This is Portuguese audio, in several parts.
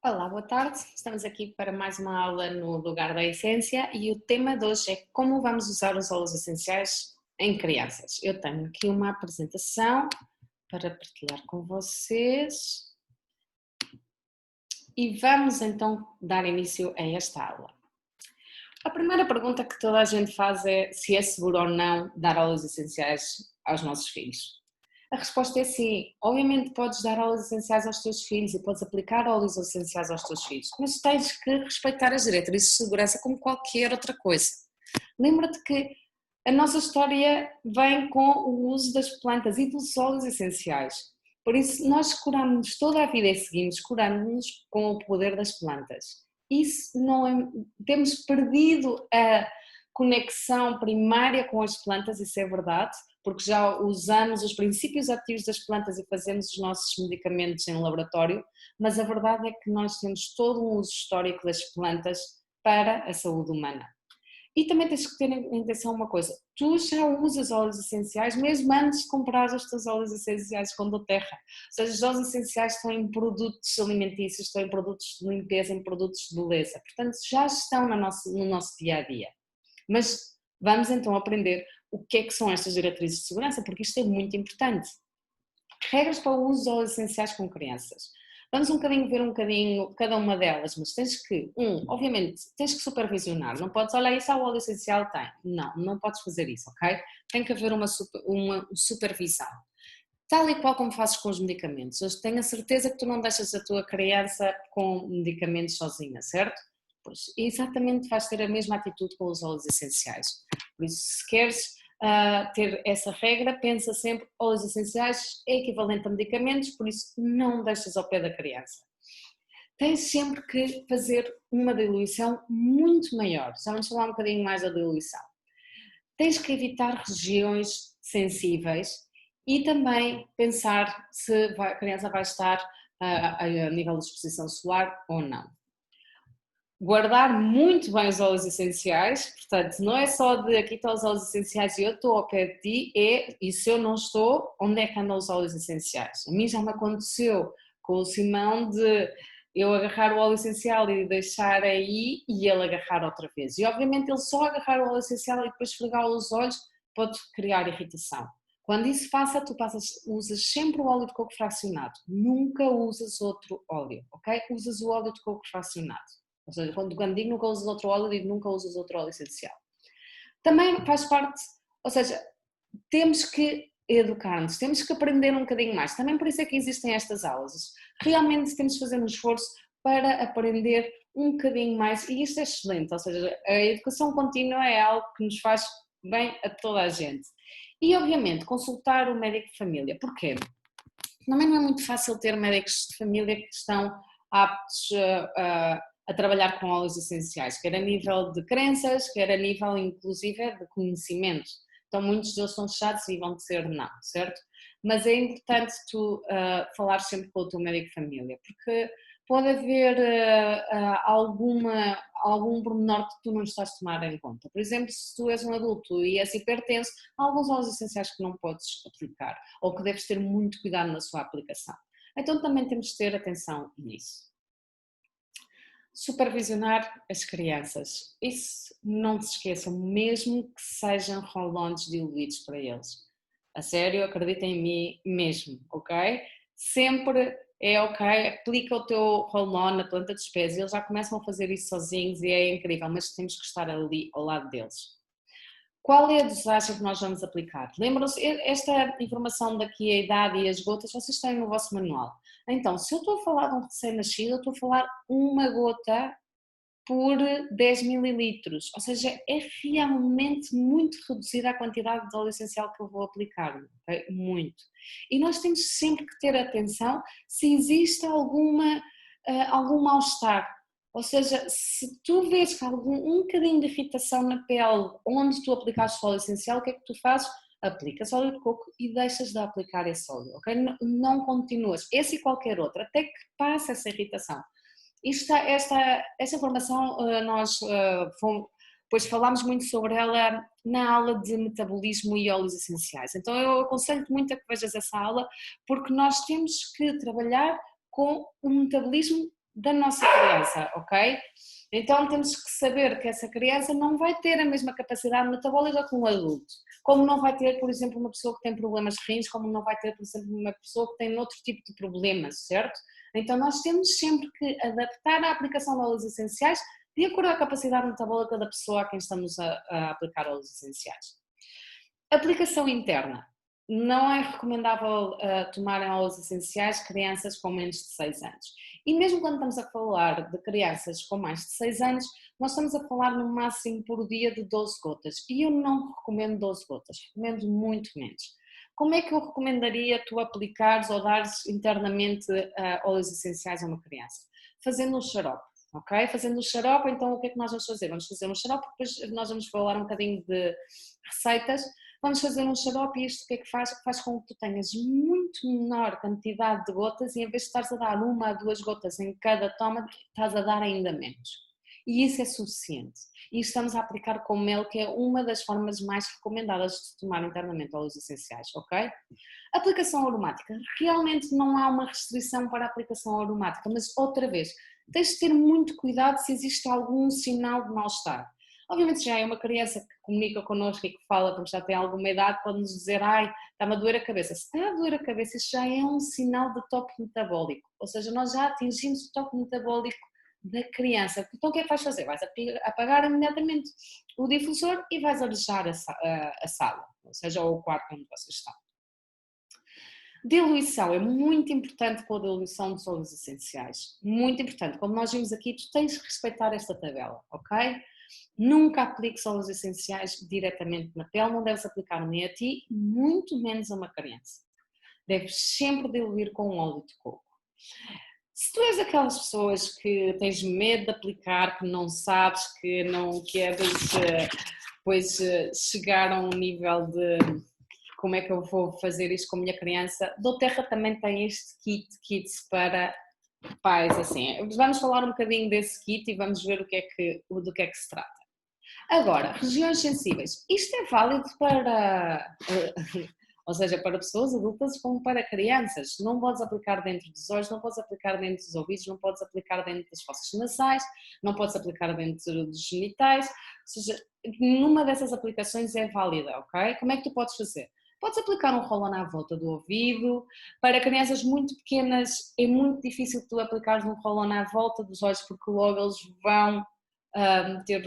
Olá, boa tarde. Estamos aqui para mais uma aula no Lugar da Essência e o tema de hoje é como vamos usar os óleos essenciais em crianças. Eu tenho aqui uma apresentação para partilhar com vocês e vamos então dar início a esta aula. A primeira pergunta que toda a gente faz é se é seguro ou não dar óleos essenciais aos nossos filhos. A resposta é sim. Obviamente podes dar óleos essenciais aos teus filhos e podes aplicar óleos essenciais aos teus filhos, mas tens que respeitar as diretrizes de segurança como qualquer outra coisa. Lembra-te que a nossa história vem com o uso das plantas e dos óleos essenciais. Por isso, nós curamos toda a vida e seguimos curando-nos com o poder das plantas. Isso não é, temos perdido a conexão primária com as plantas, isso é verdade, porque já usamos os princípios ativos das plantas e fazemos os nossos medicamentos em laboratório, mas a verdade é que nós temos todo um uso histórico das plantas para a saúde humana. E também tens que ter em atenção uma coisa, tu já usas óleos essenciais mesmo antes de comprar os teus óleos essenciais com doTERRA, ou seja, os óleos essenciais estão em produtos alimentícios, estão em produtos de limpeza, em produtos de beleza, portanto já estão no nosso dia-a-dia. Mas vamos então aprender o que é que são estas diretrizes de segurança, porque isto é muito importante. Regras para o uso de óleos essenciais com crianças. Vamos ver um bocadinho cada uma delas, mas tens que, obviamente, tens que supervisionar, não podes, olha, isso é o óleo essencial, tem. Não podes fazer isso, ok? Tem que haver uma supervisão. Tal e qual como fazes com os medicamentos. Eu tenho a certeza que tu não deixas a tua criança com medicamentos sozinha, certo? Pois, exatamente vais ter a mesma atitude com os óleos essenciais. Por isso, se queres ter essa regra, pensa sempre, óleos essenciais é equivalente a medicamentos, por isso não deixas ao pé da criança. Tens sempre que fazer uma diluição muito maior, já vamos falar um bocadinho mais da diluição. Tens que evitar regiões sensíveis e também pensar se a criança vai estar a nível de exposição solar ou não. Guardar muito bem os óleos essenciais, portanto, não é só de aqui estão os óleos essenciais e eu estou ao pé de ti, e se eu não estou, onde é que andam os óleos essenciais? A mim já me aconteceu com o Simão de eu agarrar o óleo essencial e deixar aí e ele agarrar outra vez. E obviamente ele só agarrar o óleo essencial e depois esfregar os olhos pode criar irritação. Quando isso passa, usas sempre o óleo de coco fracionado, nunca usas outro óleo, ok? Usas o óleo de coco fracionado. Ou seja, quando digo nunca usas outro óleo, digo nunca usas outro óleo essencial. Também faz parte, ou seja, temos que educar-nos, temos que aprender um bocadinho mais. Também por isso é que existem estas aulas. Realmente temos que fazer um esforço para aprender um bocadinho mais e isto é excelente, ou seja, a educação contínua é algo que nos faz bem a toda a gente. E obviamente consultar o médico de família. Porquê? Também não é muito fácil ter médicos de família que estão aptos a trabalhar com óleos essenciais, quer a nível de crenças, quer a nível inclusive de conhecimento. Então muitos deles são fechados e vão dizer não, certo? Mas é importante tu falar sempre com o teu médico de família, porque pode haver algum pormenor que tu não estás a tomar em conta. Por exemplo, se tu és um adulto e és hipertenso, há alguns óleos essenciais que não podes aplicar, ou que deves ter muito cuidado na sua aplicação. Então também temos de ter atenção nisso. Supervisionar as crianças. Isso não se esqueçam, mesmo que sejam roll-ons diluídos para eles. A sério, acreditem em mim mesmo, ok? Sempre é ok, aplica o teu roll-on na planta dos pés e eles já começam a fazer isso sozinhos e é incrível, mas temos que estar ali ao lado deles. Qual é a dosagem que nós vamos aplicar? Lembram-se, esta informação daqui, a idade e as gotas, vocês têm no vosso manual. Então, se eu estou a falar de um recém-nascido, eu estou a falar uma gota por 10 mililitros, ou seja, é realmente muito reduzida a quantidade de óleo essencial que eu vou aplicar, okay? Muito. E nós temos sempre que ter atenção se existe algum mal-estar. Ou seja, se tu vês que há um bocadinho de irritação na pele onde tu aplicaste o óleo essencial, o que é que tu fazes? Aplicas óleo de coco e deixas de aplicar esse óleo, ok? Não continuas, esse e qualquer outro, até que passe essa irritação. Esta informação nós pois falámos muito sobre ela na aula de metabolismo e óleos essenciais. Então eu aconselho-te muito a que vejas essa aula, porque nós temos que trabalhar com o metabolismo da nossa criança, ok? Então temos que saber que essa criança não vai ter a mesma capacidade metabólica que um adulto, como não vai ter, por exemplo, uma pessoa que tem problemas de rins, como não vai ter, por exemplo, uma pessoa que tem outro tipo de problemas, certo? Então nós temos sempre que adaptar a aplicação de óleos essenciais de acordo com a capacidade metabólica da pessoa a quem estamos a aplicar óleos essenciais. Aplicação interna. Não é recomendável tomarem óleos essenciais crianças com menos de 6 anos. E mesmo quando estamos a falar de crianças com mais de 6 anos, nós estamos a falar no máximo por dia de 12 gotas. E eu não recomendo 12 gotas, recomendo muito menos. Como é que eu recomendaria tu aplicares ou dares internamente óleos essenciais a uma criança? Fazendo um xarope. Ok? Fazendo o xarope, então o que é que nós vamos fazer? Vamos fazer um xarope, depois nós vamos falar um bocadinho de receitas. Vamos fazer um xarope e isto o que é que faz? Faz com que tu tenhas muito menor quantidade de gotas e em vez de estares a dar 1 a 2 gotas em cada toma, estás a dar ainda menos. E isso é suficiente. E estamos a aplicar com mel, que é uma das formas mais recomendadas de tomar internamente óleos essenciais, ok? Aplicação aromática. Realmente não há uma restrição para a aplicação aromática, mas outra vez, tens de ter muito cuidado se existe algum sinal de mal-estar. Obviamente, se já é uma criança que comunica connosco e que fala, porque já tem alguma idade, pode-nos dizer, ai, está-me a doer a cabeça. Se está a doer a cabeça, isso já é um sinal de toque metabólico. Ou seja, nós já atingimos o toque metabólico da criança. Então o que é que vais fazer? Vais apagar imediatamente o difusor e vais arejar a sala, ou seja, o quarto onde vocês estão. Diluição é muito importante com a diluição dos óleos essenciais. Muito importante. Como nós vimos aqui, tu tens que respeitar esta tabela, ok? Nunca apliques óleos essenciais diretamente na pele, não deves aplicar nem a ti, muito menos a uma criança. Deves sempre diluir com um óleo de coco. Se tu és aquelas pessoas que tens medo de aplicar, que não sabes, que não queres depois chegar a um nível de como é que eu vou fazer isto com a minha criança, doTERRA também tem este kits para pais, assim. Vamos falar um bocadinho desse kit e vamos ver do que é que se trata. Agora, regiões sensíveis. Isto é válido para, ou seja, para pessoas adultas como para crianças. Não podes aplicar dentro dos olhos, não podes aplicar dentro dos ouvidos, não podes aplicar dentro das fossas nasais, não podes aplicar dentro dos genitais. Ou seja, nenhuma dessas aplicações é válida, ok? Como é que tu podes fazer? Podes aplicar um roll-on à volta do ouvido. Para crianças muito pequenas é muito difícil tu aplicares um roll-on à volta dos olhos porque logo eles vão meter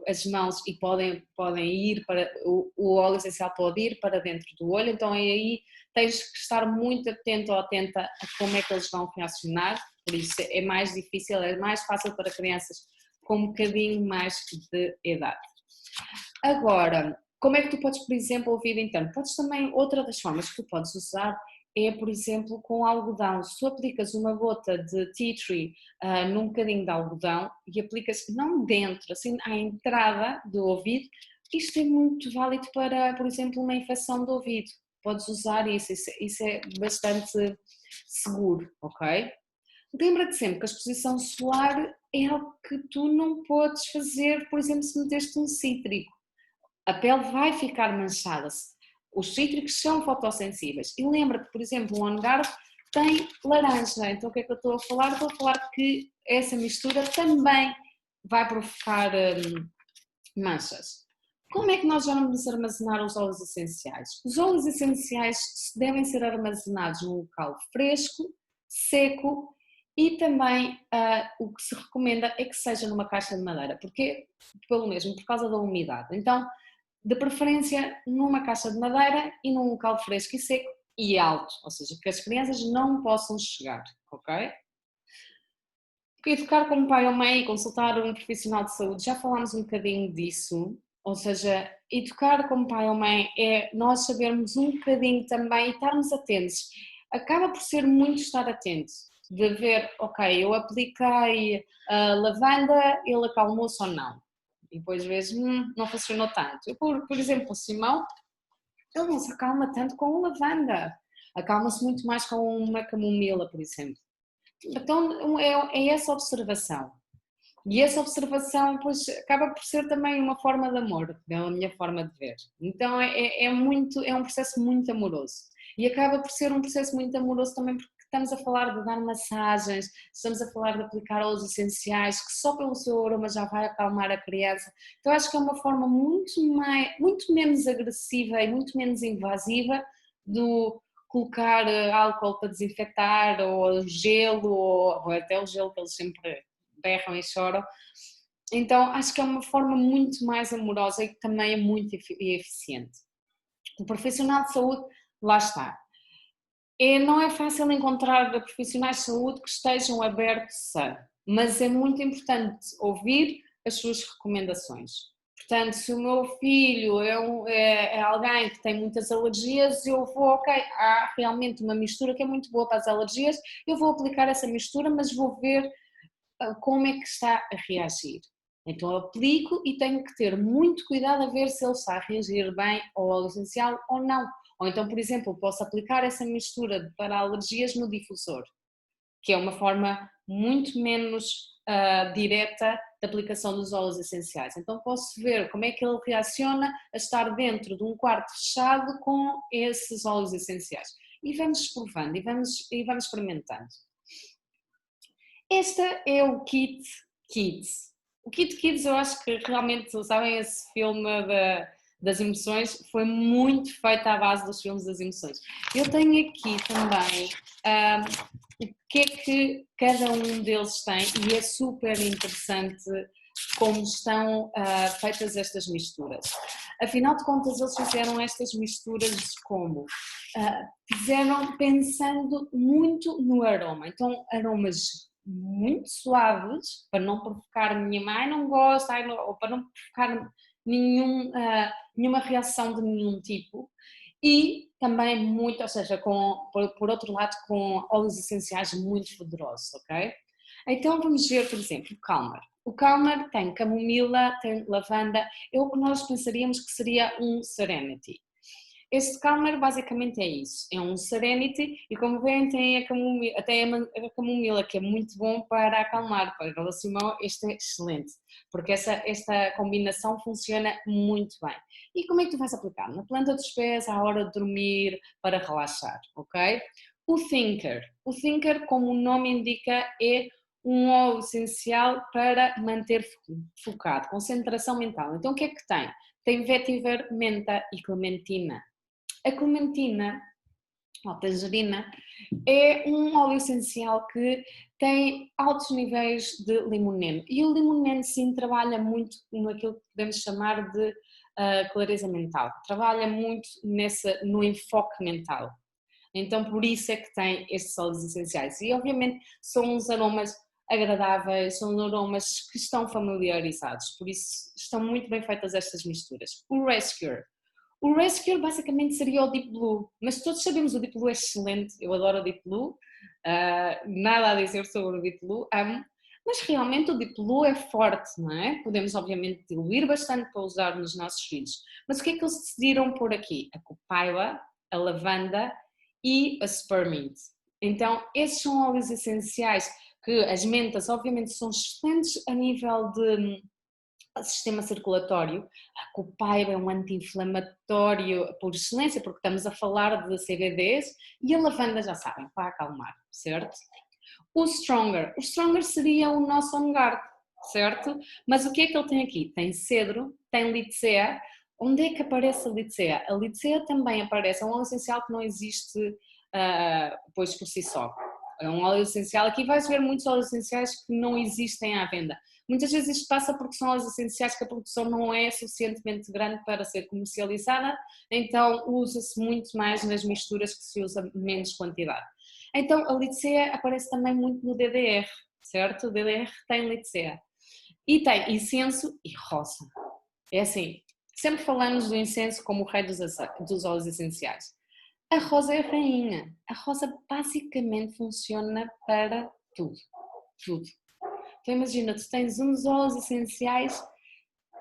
as mãos e podem ir para, o óleo essencial pode ir para dentro do olho, então aí tens que estar muito atento ou atenta a como é que eles vão reacionar, por isso é mais difícil, é mais fácil para crianças com um bocadinho mais de idade. Agora, como é que tu podes, por exemplo, ouvir interno? Podes também, outra das formas que tu podes usar é, por exemplo, com algodão. Se tu aplicas uma gota de tea tree num bocadinho de algodão e aplicas não dentro, assim à entrada do ouvido, isto é muito válido para, por exemplo, uma infecção do ouvido. Podes usar isso é bastante seguro, ok? Lembra-te sempre que a exposição solar é algo que tu não podes fazer, por exemplo, se meteste um cítrico. A pele vai ficar manchada. Os cítricos são fotossensíveis. E lembra-te, por exemplo, o Onguard tem laranja. Então o que é que eu estou a falar? Estou a falar que essa mistura também vai provocar manchas. Como é que nós vamos armazenar os óleos essenciais? Os óleos essenciais devem ser armazenados num local fresco, seco e também o que se recomenda é que seja numa caixa de madeira, porque pelo mesmo por causa da umidade. Então, de preferência numa caixa de madeira e num local fresco e seco e alto, ou seja, que as crianças não possam chegar, ok? Educar como pai ou mãe e consultar um profissional de saúde, já falámos um bocadinho disso, ou seja, educar como pai ou mãe é nós sabermos um bocadinho também e estarmos atentos. Acaba por ser muito estar atento, de ver, ok, eu apliquei a lavanda, ele acalmou-se ou não. E depois vês, não funcionou tanto. Por exemplo, o Simão, ele não se acalma tanto com a lavanda, acalma-se muito mais com uma camomila, por exemplo. Então é essa observação. E essa observação pois, acaba por ser também uma forma de amor, é a minha forma de ver. Então é um processo muito amoroso. E acaba por ser um processo muito amoroso também porque estamos a falar de dar massagens, estamos a falar de aplicar óleos essenciais, que só pelo seu aroma já vai acalmar a criança. Então acho que é uma forma muito menos agressiva e muito menos invasiva do colocar álcool para desinfetar, ou gelo, ou até o gelo que eles sempre berram e choram. Então acho que é uma forma muito mais amorosa e que também é muito eficiente. O profissional de saúde, lá está. Não é fácil encontrar profissionais de saúde que estejam abertos mas é muito importante ouvir as suas recomendações. Portanto, se o meu filho é alguém que tem muitas alergias, eu vou, ok, há realmente uma mistura que é muito boa para as alergias, eu vou aplicar essa mistura, mas vou ver como é que está a reagir. Então eu aplico e tenho que ter muito cuidado a ver se ele está a reagir bem ao óleo essencial ou não. Ou então, por exemplo, posso aplicar essa mistura para alergias no difusor, que é uma forma muito menos direta de aplicação dos óleos essenciais. Então posso ver como é que ele reaciona a estar dentro de um quarto fechado com esses óleos essenciais. E vamos provando e vamos experimentando. Este é o Kit Kids. O Kit Kids, eu acho que realmente, sabem, esse filme das emoções foi muito feito à base dos filmes das emoções. Eu tenho aqui também o que é que cada um deles tem, e é super interessante como estão feitas estas misturas. Afinal de contas, eles fizeram estas misturas como? Fizeram pensando muito no aroma. Então, aromas muito suaves, para não provocar minha mãe não gosta, ou para não provocar nenhuma reação de nenhum tipo, e também muito, ou seja, por outro lado, com óleos essenciais muito poderosos, ok? Então vamos ver, por exemplo, o Calmer. O Calmer tem camomila, tem lavanda, é o que nós pensaríamos que seria um Serenity. Este Calmer basicamente é isso, é um Serenity, e como veem tem a camomila, que é muito bom para acalmar. Para o Simão este é excelente, porque esta combinação funciona muito bem. E como é que tu vais aplicar? Na planta dos pés, à hora de dormir, para relaxar, ok? O Thinker, como o nome indica, é um óleo essencial para manter focado, concentração mental. Então o que é que tem? Tem vetiver, menta e clementina. A clementina, ou tangerina, é um óleo essencial que tem altos níveis de limoneno. E o limoneno, sim, trabalha muito naquilo que podemos chamar de clareza mental. Trabalha muito no enfoque mental. Então, por isso é que tem estes óleos essenciais. E, obviamente, são uns aromas agradáveis, são aromas que estão familiarizados. Por isso, estão muito bem feitas estas misturas. O Rescue. O Rescue basicamente seria o Deep Blue, mas todos sabemos o Deep Blue é excelente, eu adoro o Deep Blue, nada a dizer sobre o Deep Blue, amo, mas realmente o Deep Blue é forte, não é? Podemos obviamente diluir bastante para usar nos nossos filhos, mas o que é que eles decidiram por aqui? A copaiba, a lavanda e a spearmint. Então esses são óleos essenciais que as mentas obviamente são excelentes a nível de sistema circulatório. A copaiba é um anti-inflamatório por excelência, porque estamos a falar de CBDs, e a lavanda, já sabem, para acalmar, certo? O Stronger seria o nosso on guard, certo? Mas o que é que ele tem aqui? Tem cedro, tem licea. Onde é que aparece a licea? A licea também aparece, é um óleo essencial que não existe pois por si só. É um óleo essencial, aqui vais ver muitos óleos essenciais que não existem à venda. Muitas vezes isto passa porque são óleos essenciais que a produção não é suficientemente grande para ser comercializada, então usa-se muito mais nas misturas que se usa menos quantidade. Então a licea aparece também muito no DDR, certo? O DDR tem licea. E tem incenso e rosa. É assim, sempre falamos do incenso como o rei dos óleos essenciais. A rosa é a rainha. A rosa basicamente funciona para tudo. Tudo. Então imagina, tu tens um dos óleos essenciais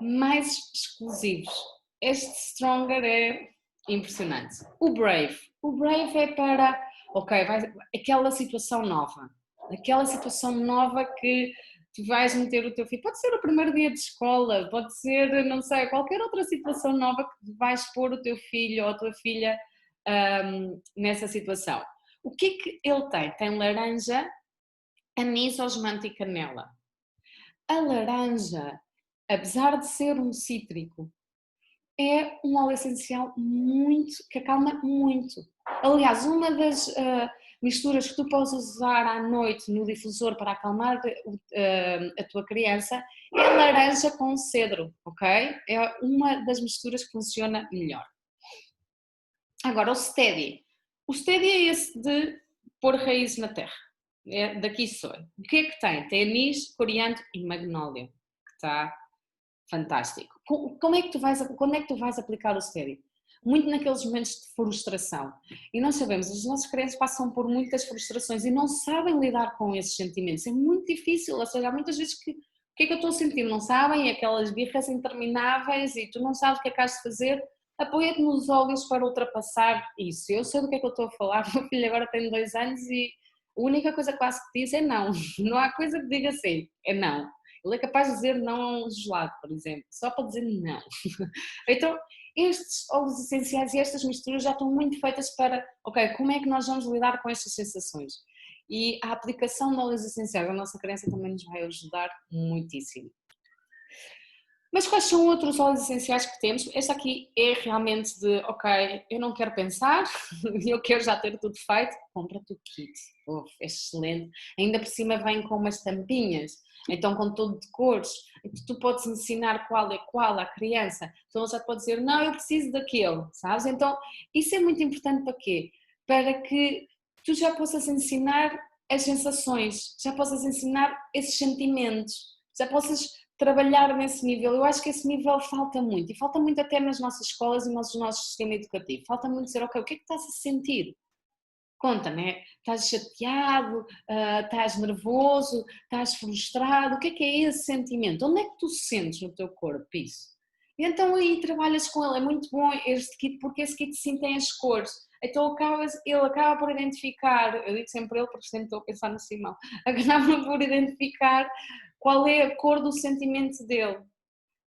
mais exclusivos. Este Stronger é impressionante. O Brave é para, aquela situação nova. Aquela situação nova que tu vais meter o teu filho. Pode ser o primeiro dia de escola, pode ser, não sei, qualquer outra situação nova que vais pôr o teu filho ou a tua filha nessa situação. O que é que ele tem? Tem laranja, anis, osmante e canela. A laranja, apesar de ser um cítrico, é um óleo essencial que acalma muito. Aliás, uma das misturas que tu podes usar à noite no difusor para acalmar a tua criança é a laranja com cedro, ok? É uma das misturas que funciona melhor. Agora, o steady. O steady é esse de pôr raízes na terra. É daqui soy. O que é que tem? Tem anis, coriandro e magnólio, que está fantástico. Quando é que tu vais aplicar o steady? Muito naqueles momentos de frustração. E nós sabemos, os nossos crianças passam por muitas frustrações e não sabem lidar com esses sentimentos. É muito difícil, ou seja, há muitas vezes que o que é que eu estou a sentir? Não sabem, aquelas birras intermináveis e tu não sabes o que é que has de fazer. Apoia-te nos olhos para ultrapassar isso. Eu sei do que é que eu estou a falar, o meu filho agora tem 2 anos e a única coisa que quase que diz é não. Não há coisa que diga assim, é não. Ele é capaz de dizer não a um gelado, por exemplo, só para dizer não. Então, estes óleos essenciais e estas misturas já estão muito feitas para, ok, como é que nós vamos lidar com estas sensações? E a aplicação de óleos essenciais à nossa criança também nos vai ajudar muitíssimo. Mas quais são outros óleos essenciais que temos? Este aqui é realmente de, ok, eu não quero pensar, eu quero já ter tudo feito, compra-te o kit. Uf, é excelente. Ainda por cima vem com umas tampinhas, então com todo de cores. Tu podes ensinar qual é qual à criança. Então ela já pode dizer, não, eu preciso daquele, sabes? Então isso é muito importante para quê? Para que tu já possas ensinar as sensações, já possas ensinar esses sentimentos, já possas trabalhar nesse nível. Eu acho que esse nível falta muito, e falta muito até nas nossas escolas e no nosso sistema educativo. Falta muito dizer, ok, o que é que estás a sentir? Conta-me, estás chateado, estás nervoso, estás frustrado, o que é esse sentimento? Onde é que tu sentes no teu corpo isso? E então aí trabalhas com ele, é muito bom este kit, porque esse kit sim tem as cores. Então ele acaba por identificar, eu digo sempre ele porque sempre estou a pensar no Simão, acaba por identificar qual é a cor do sentimento dele,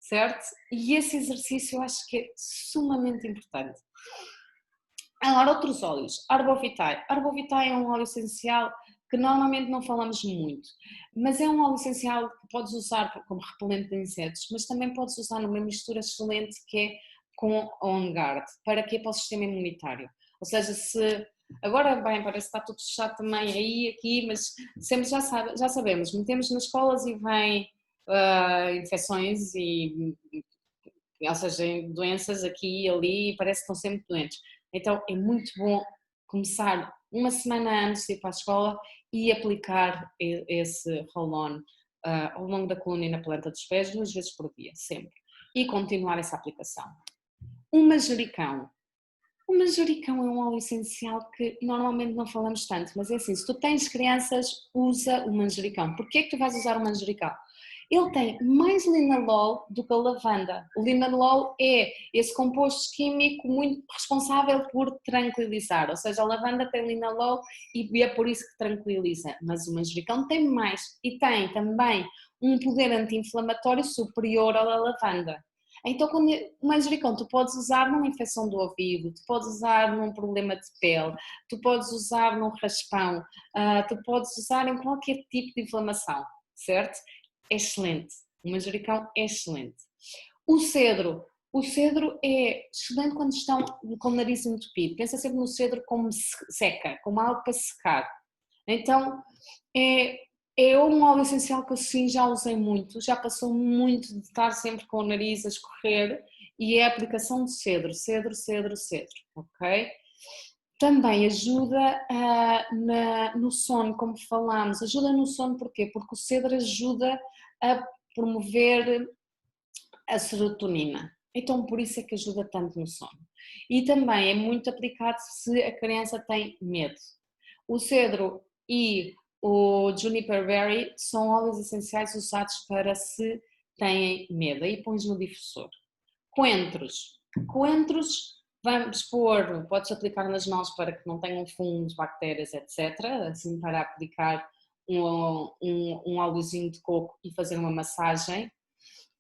certo? E esse exercício eu acho que é sumamente importante. Agora, outros óleos. Arbovitae. Arbovitae é um óleo essencial que normalmente não falamos muito, mas é um óleo essencial que podes usar como repelente de insetos, mas também podes usar numa mistura excelente que é com On Guard, para que é para o sistema imunitário. Ou seja, se agora bem, parece que está tudo fechado também aí, aqui, mas sempre já sabemos, metemos nas escolas e vem infecções ou seja, doenças aqui e ali e parece que estão sempre doentes. Então é muito bom começar uma semana antes de ir para a escola e aplicar esse roll-on ao longo da coluna e na planta dos pés 2 vezes por dia, sempre. E continuar essa aplicação. O manjericão. O manjericão é um óleo essencial que normalmente não falamos tanto, mas é assim, se tu tens crianças, usa o manjericão. Porquê é que tu vais usar o manjericão? Ele tem mais linalol do que a lavanda. O linalol é esse composto químico muito responsável por tranquilizar, ou seja, a lavanda tem linalol e é por isso que tranquiliza, mas o manjericão tem mais e tem também um poder anti-inflamatório superior ao da lavanda. Então, o manjericão tu podes usar numa infecção do ouvido, tu podes usar num problema de pele, tu podes usar num raspão, tu podes usar em qualquer tipo de inflamação, certo? É excelente. O manjericão é excelente. O cedro é excelente quando estão com o nariz entupido. Pensa sempre no cedro como seca, como algo para secar. Então, é um óleo essencial que eu sim já usei muito, já passou muito de estar sempre com o nariz a escorrer e é a aplicação de cedro, ok? Também ajuda no sono, como falámos, ajuda no sono porquê? Porque o cedro ajuda a promover a serotonina, então por isso é que ajuda tanto no sono. E também é muito aplicado se a criança tem medo. O cedro e o juniper berry são óleos essenciais usados para se têm medo, aí pões no difusor. Coentros. Coentros, vamos pôr, podes aplicar nas mãos para que não tenham fungos, bactérias, etc. Assim para aplicar um óleozinho de coco e fazer uma massagem.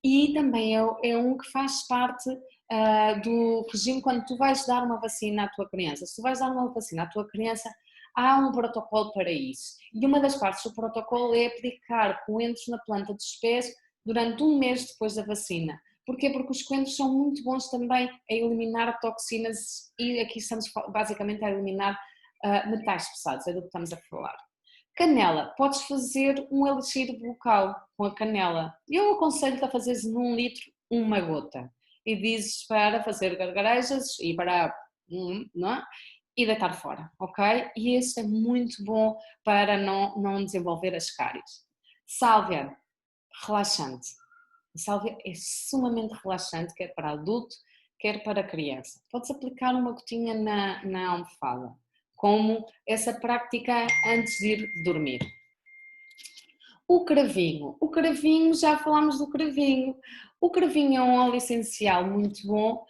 E também é um que faz parte do regime quando tu vais dar uma vacina à tua criança. Se tu vais dar uma vacina à tua criança, há um protocolo para isso. E uma das partes do protocolo é aplicar coentros na planta dos pés durante um mês depois da vacina. Porquê? Porque os coentros são muito bons também a eliminar toxinas e aqui estamos basicamente a eliminar metais pesados, é do que estamos a falar. Canela, podes fazer um elixir bucal com a canela. Eu aconselho-te a fazeres num litro uma gota e dizes para fazer gargarejas e para não é? E deitar fora, ok? E isso é muito bom para não desenvolver as cáries. Sálvia, relaxante. A sálvia é sumamente relaxante, quer para adulto, quer para criança. Podes aplicar uma gotinha na almofada, como essa prática antes de ir dormir. O cravinho, já falámos do cravinho. O cravinho é um óleo essencial muito bom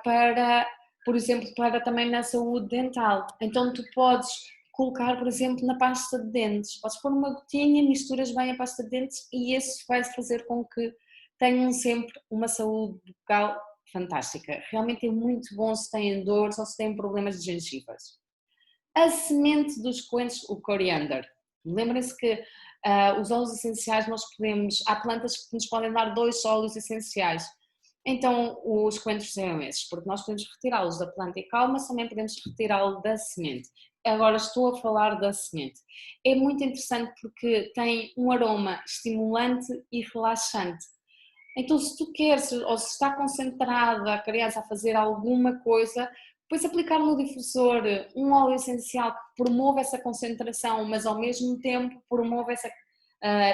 para, por exemplo, para também na saúde dental. Então tu podes colocar, por exemplo, na pasta de dentes. Podes pôr uma gotinha, misturas bem a pasta de dentes e isso vai fazer com que tenham sempre uma saúde bucal fantástica. Realmente é muito bom se têm dores ou se têm problemas de gengivas. A semente dos coentros, o coriander. Lembrem-se que os óleos essenciais há plantas que nos podem dar 2 óleos essenciais. Então os coentros são esses, porque nós podemos retirá-los da planta e calma, mas também podemos retirá-lo da semente. Agora estou a falar da semente. É muito interessante porque tem um aroma estimulante e relaxante. Então, se tu queres, ou se está concentrada a criança a fazer alguma coisa, depois aplicar no difusor um óleo essencial que promove essa concentração, mas ao mesmo tempo promove essa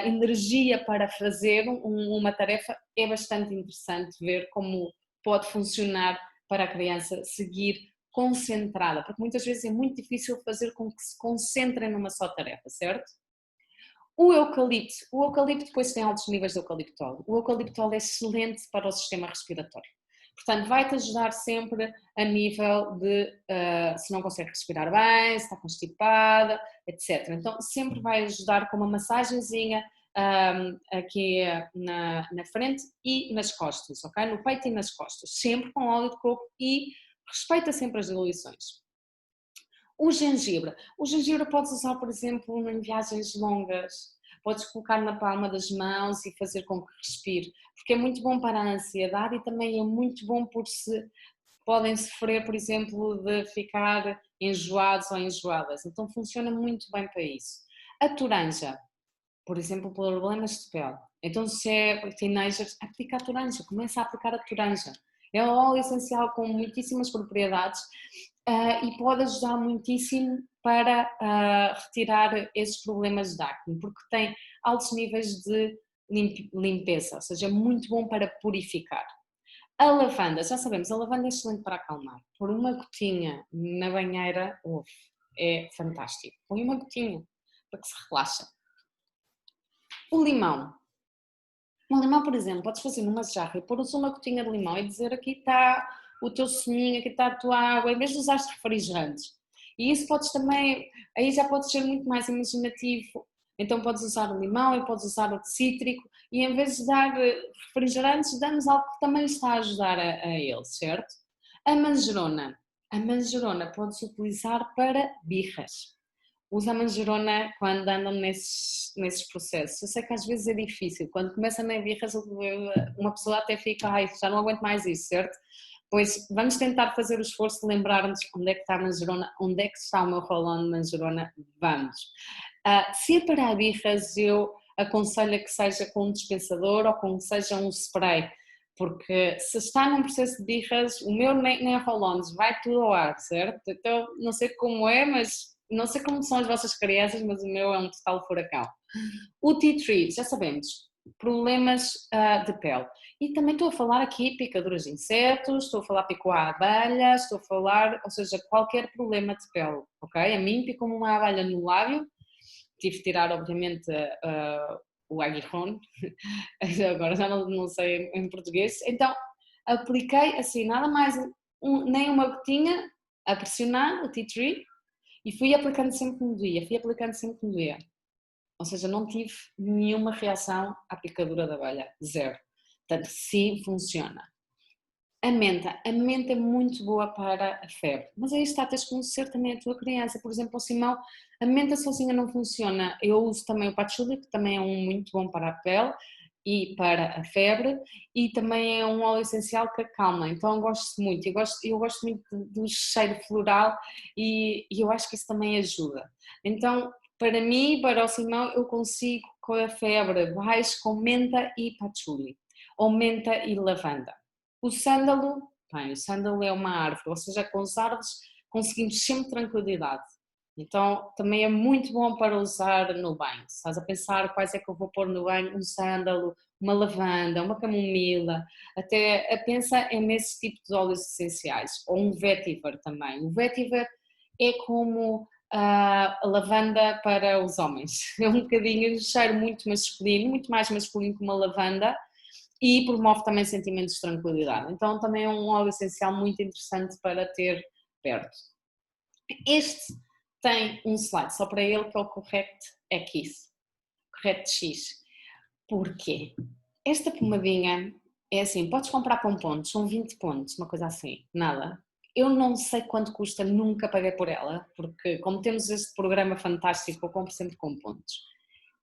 energia para fazer uma tarefa, é bastante interessante ver como pode funcionar para a criança seguir concentrada, porque muitas vezes é muito difícil fazer com que se concentrem numa só tarefa, certo? O eucalipto depois tem altos níveis de eucaliptol. O eucaliptol é excelente para o sistema respiratório. Portanto, vai-te ajudar sempre a nível de se não consegue respirar bem, se está constipada, etc. Então, sempre vai ajudar com uma massagenzinha aqui na frente e nas costas, ok? No peito e nas costas. Sempre com óleo de coco e respeita sempre as diluições. O gengibre podes usar, por exemplo, em viagens longas, podes colocar na palma das mãos e fazer com que respire, porque é muito bom para a ansiedade e também é muito bom por se podem sofrer, por exemplo, de ficar enjoados ou enjoadas, então funciona muito bem para isso. A toranja, por exemplo, problemas de pele. Então, se é teenagers, aplica a toranja, começa a aplicar a toranja. É um óleo essencial com muitíssimas propriedades e pode ajudar muitíssimo para retirar esses problemas de acne, porque tem altos níveis de limpeza, ou seja, é muito bom para purificar. A lavanda, já sabemos, a lavanda é excelente para acalmar. Pôr uma gotinha na banheira, é fantástico. Põe uma gotinha para que se relaxe. O limão. Um limão, por exemplo, podes fazer numa jarra e pôr uma gotinha de limão e dizer aqui está o teu suminho, aqui está a tua água, em vez de usar refrigerantes. E isso podes também, aí já podes ser muito mais imaginativo. Então podes usar o limão e podes usar o cítrico e em vez de dar refrigerantes, damos algo que também está a ajudar a ele, certo? A manjerona. A manjerona podes utilizar para birras. Usa a manjerona quando andam nesses processos. Eu sei que às vezes é difícil, quando começa a birras uma pessoa até fica, ai, já não aguento mais isso, certo? Pois vamos tentar fazer o esforço de lembrarmos onde é que está a manjerona, onde é que está o meu rolão de manjerona, vamos. Se é para birras, eu aconselho a que seja com um dispensador ou com que seja um spray, porque se está num processo de birras, o meu nem é rolões, vai tudo ao ar, certo? Então não sei como é, mas não sei como são as vossas crianças, mas o meu é um total furacão. O tea tree, já sabemos, problemas de pele. E também estou a falar aqui picaduras de insetos, estou a falar picoar abelhas, estou a falar, ou seja, qualquer problema de pele, ok? A mim picou-me uma abelha no lábio, tive de tirar obviamente o aguijón, agora já não sei em português, então apliquei assim, nada mais, nem uma gotinha, a pressionar o tea tree, e fui aplicando sempre no dia, Ou seja, não tive nenhuma reação à picadura da abelha, zero. Portanto, sim, funciona. A menta é muito boa para a febre, mas aí está, tens que conhecer também a tua criança. Por exemplo, o Simão, a menta sozinha não funciona. Eu uso também o patchouli, que também é um muito bom para a pele e para a febre, e também é um óleo essencial que acalma, então eu gosto muito. Eu gosto muito do cheiro floral e eu acho que isso também ajuda. Então, para mim, para o Simão, eu consigo com a febre baixa com menta e patchouli, ou menta e lavanda. O sândalo, bem, o sândalo é uma árvore, ou seja, com as árvores conseguimos sempre tranquilidade. Então também é muito bom para usar no banho. Se estás a pensar quais é que eu vou pôr no banho, um sândalo, uma lavanda, uma camomila, até pensa é nesse tipo de óleos essenciais, ou um vetiver também. O vetiver é como a lavanda para os homens, é um bocadinho de cheiro muito masculino, muito mais masculino que uma lavanda, e promove também sentimentos de tranquilidade. Então também é um óleo essencial muito interessante para ter perto. Este tem um slide só para ele que é o Correct X. Correct X. Porquê? Esta pomadinha é assim, podes comprar com pontos, são 20 pontos, uma coisa assim, nada. Eu não sei quanto custa, nunca paguei por ela, porque como temos este programa fantástico, eu compro sempre com pontos.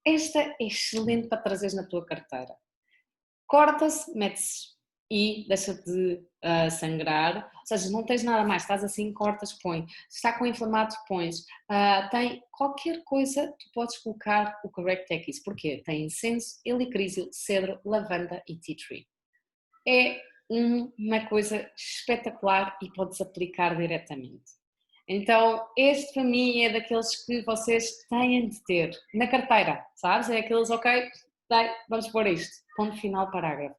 Esta é excelente para trazeres na tua carteira. Corta-se, mete-se e deixa de sangrar, ou seja, não tens nada mais, estás assim, cortas, põe. Se está com inflamado, pões. Tem qualquer coisa, tu podes colocar o Correct X. Porquê? Tem incenso, helicrísio, cedro, lavanda e tea tree. É uma coisa espetacular e podes aplicar diretamente. Então, este para mim é daqueles que vocês têm de ter na carteira, sabes? É aqueles, ok, vamos pôr isto, ponto final, parágrafo.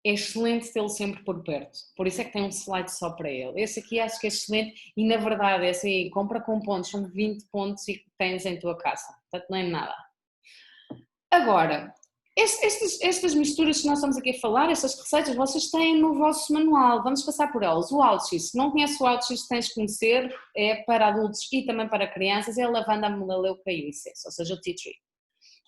É excelente tê-lo sempre por perto, por isso é que tem um slide só para ele. Esse aqui acho que é excelente e na verdade é assim, compra com pontos, são 20 pontos e tens em tua casa, portanto não é nada. Agora, estas misturas que nós estamos aqui a falar, estas receitas, vocês têm no vosso manual, vamos passar por elas. O Alchis, se não conheces o Alchis, tens que conhecer, é para adultos e também para crianças, é a lavanda, a melaleuca e o incenso, ou seja, o tea tree.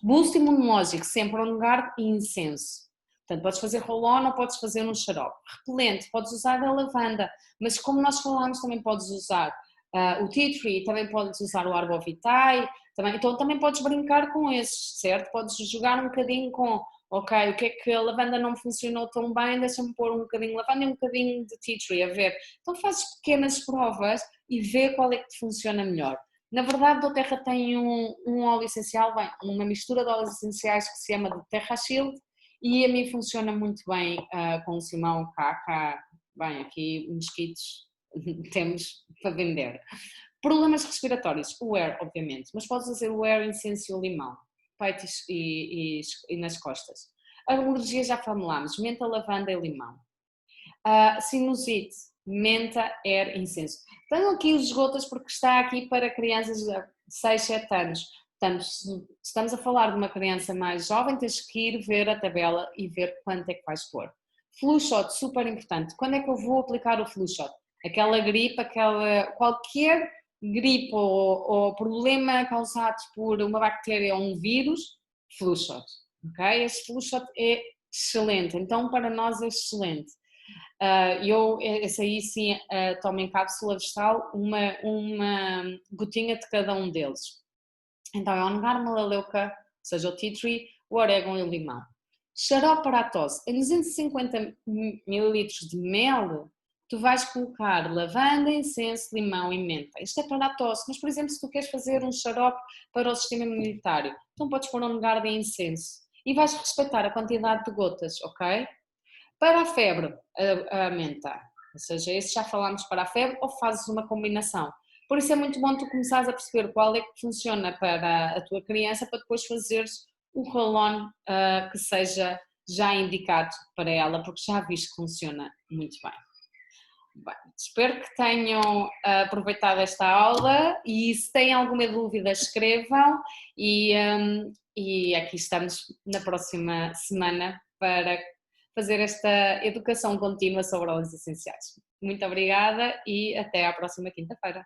Boost imunológico, sempre um lugar e incenso. Portanto, podes fazer roll-on ou podes fazer um xarope. Repelente, podes usar a lavanda, mas como nós falámos, também podes usar o tea tree, também podes usar o arbovitae, então também podes brincar com esses, certo? Podes jogar um bocadinho com, ok, o que é que a lavanda não funcionou tão bem, deixa-me pôr um bocadinho de lavanda e um bocadinho de tea tree, a ver. Então fazes pequenas provas e vê qual é que te funciona melhor. Na verdade, o Terra tem um óleo essencial, bem, uma mistura de óleos essenciais que se chama de Terra Shield e a mim funciona muito bem com o Simão cá, bem, aqui mosquitos temos para vender. Problemas respiratórios, o air, obviamente, mas podes fazer o air incenso e limão, peito e nas costas. Alergia já falámos, menta, lavanda e limão. Sinusite, menta, air, incenso. Tenho aqui os gotas porque está aqui para crianças de 6, 7 anos. Portanto, se estamos a falar de uma criança mais jovem, tens que ir ver a tabela e ver quanto é que vais pôr. Flu shot, super importante. Quando é que eu vou aplicar o flu shot? Aquela gripe, qualquer gripe ou problema causado por uma bactéria ou um vírus, flu shot. Okay? Esse flu shot é excelente. Então, para nós é excelente. Esse aí sim, tomo em cápsula vegetal uma gotinha de cada um deles. Então é o Ongar, melaleuca, ou seja, o tea tree, o orégano e o limão. Xarope para a tosse. Em 250 ml de mel, tu vais colocar lavanda, incenso, limão e menta. Isto é para a tosse, mas por exemplo, se tu queres fazer um xarope para o sistema imunitário, então podes pôr um lugar de incenso e vais respeitar a quantidade de gotas, ok? Para a febre, a menta, ou seja, esse já falámos para a febre, ou fazes uma combinação. Por isso é muito bom tu começares a perceber qual é que funciona para a tua criança, para depois fazeres o roll-on que seja já indicado para ela, porque já viste que funciona muito bem. Bem, espero que tenham aproveitado esta aula e se têm alguma dúvida escrevam e aqui estamos na próxima semana para fazer esta educação contínua sobre óleos essenciais. Muito obrigada e até à próxima quinta-feira.